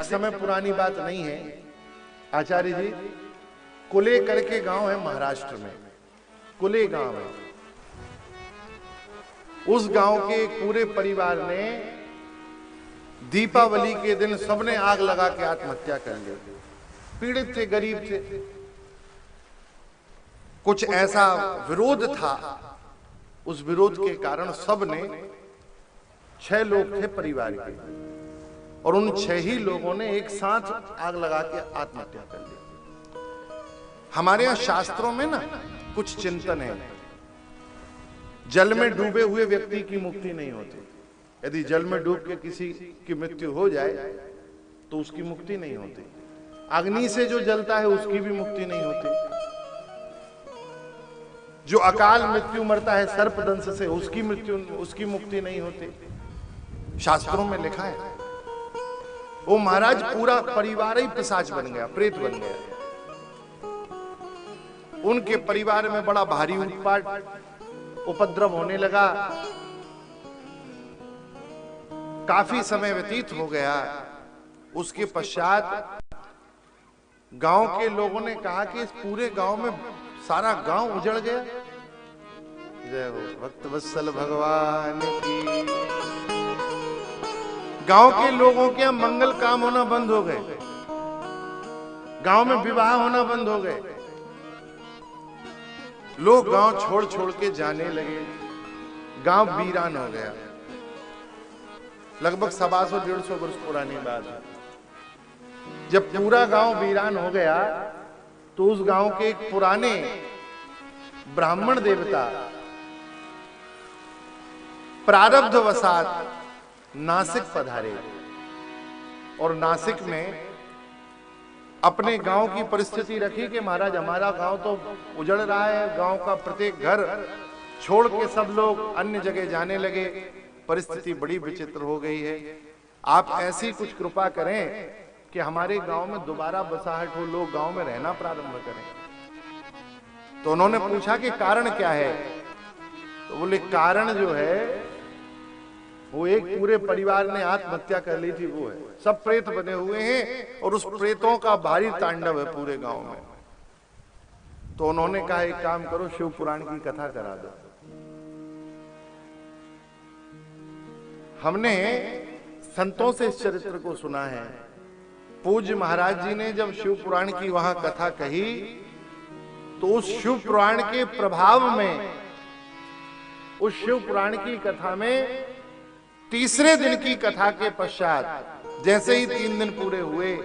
समय पुरानी बात नहीं है आचार्य जी। कुले करके गांव है महाराष्ट्र में, कुले गांव है। उस गांव के एक पूरे परिवार ने दीपावली के दिन सबने आग लगा के आत्महत्या कर ली। पीड़ित थे, गरीब थे, कुछ ऐसा विरोध था, उस विरोध के कारण सबने 6 लोग थे परिवार के, और उन 6 ही लोगों ने एक साथ आग लगा के आत्महत्या कर ली। हमारे यहां शास्त्रों में ना कुछ चिंतन है। जल में डूबे हुए व्यक्ति की मुक्ति नहीं होती। यदि जल में डूब के किसी की मृत्यु हो जाए तो उसकी मुक्ति नहीं होती। अग्नि से जो जलता है उसकी भी मुक्ति नहीं होती। जो अकाल मृत्यु मरता है सर्पदंश से, उसकी मुक्ति नहीं होती। शास्त्रों में लिखा है। वो महाराज पूरा परिवार ही पिशाच बन गया, प्रेत बन गया। उनके परिवार में बड़ा भारी उत्पात उपद्रव होने लगा। काफी समय व्यतीत हो गया। उसके पश्चात गांव के लोगों ने कहा कि इस पूरे गांव में सारा गांव उजड़ गया। जय हो भक्त वत्सल भगवान की। गांव के लोगों के मंगल काम होना बंद हो गए, गांव में विवाह होना बंद हो गए। लोग गांव छोड़ छोड़ के जाने लगे। गांव वीरान हो गया। लगभग 125-150 वर्ष पुरानी बात है। जब पूरा गांव वीरान हो गया तो उस गांव के एक पुराने ब्राह्मण देवता प्रारब्धवशात नासिक पधारे, और नासिक में अपने गांव की परिस्थिति रखी कि महाराज हमारा गांव तो उजड़ रहा है, गांव का प्रत्येक घर छोड़ के सब लोग अन्य जगह जाने लगे, परिस्थिति बड़ी विचित्र हो गई है। आप ऐसी कुछ कृपा करें कि हमारे गांव में दोबारा बसाहट हो, लोग गांव में रहना प्रारंभ करें। तो उन्होंने पूछा कि कारण क्या है? तो बोले कारण जो है वो एक पूरे परिवार ने आत्महत्या कर ली थी, वो है। सब प्रेत बने हुए हैं और उस प्रेतों का भारी तांडव है पूरे गांव में। तो उन्होंने कहा एक काम करो, शिव पुराण की कथा करा दो। हमने संतों से इस चरित्र को सुना है। पूज्य महाराज जी ने जब शिव पुराण की वहां कथा कही तो उस शिव पुराण के प्रभाव में, उस शिव पुराण की कथा में तीसरे दिन की कथा के पश्चात जैसे ही 3 दिन पूरे हुए,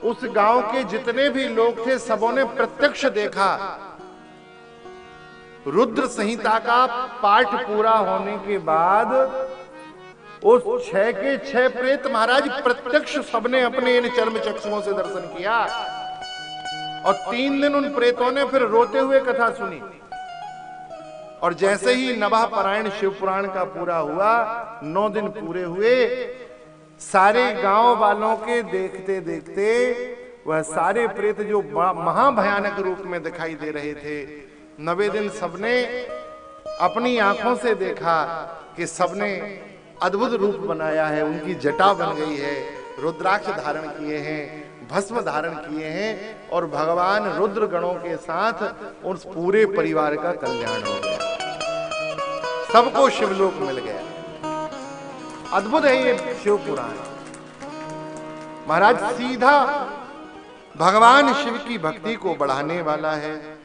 उस गांव के जितने भी लोग थे सबों ने प्रत्यक्ष देखा। रुद्र संहिता का पाठ पूरा होने के बाद उस 6 के 6 प्रेत महाराज प्रत्यक्ष सबने अपने इन चर्म चक्षुओं से दर्शन किया। और 3 दिन उन प्रेतों ने फिर रोते हुए कथा सुनी। और जैसे ही नभा पारायण शिव पुराण का पूरा हुआ, 9 दिन पूरे हुए, सारे गांव वालों के देखते देखते वह सारे प्रेत जो महाभयानक रूप में दिखाई दे रहे थे, 9वें दिन सबने अपनी आंखों से देखा कि सबने अद्भुत रूप बनाया है। उनकी जटा बन गई है, रुद्राक्ष धारण किए हैं, भस्म धारण किए हैं, और भगवान रुद्र गणों के साथ उस पूरे परिवार का कल्याण हो गया। सबको शिवलोक मिल गया। अद्भुत है ये शिव पुराण। महाराज सीधा भगवान शिव की भक्ति को बढ़ाने वाला है।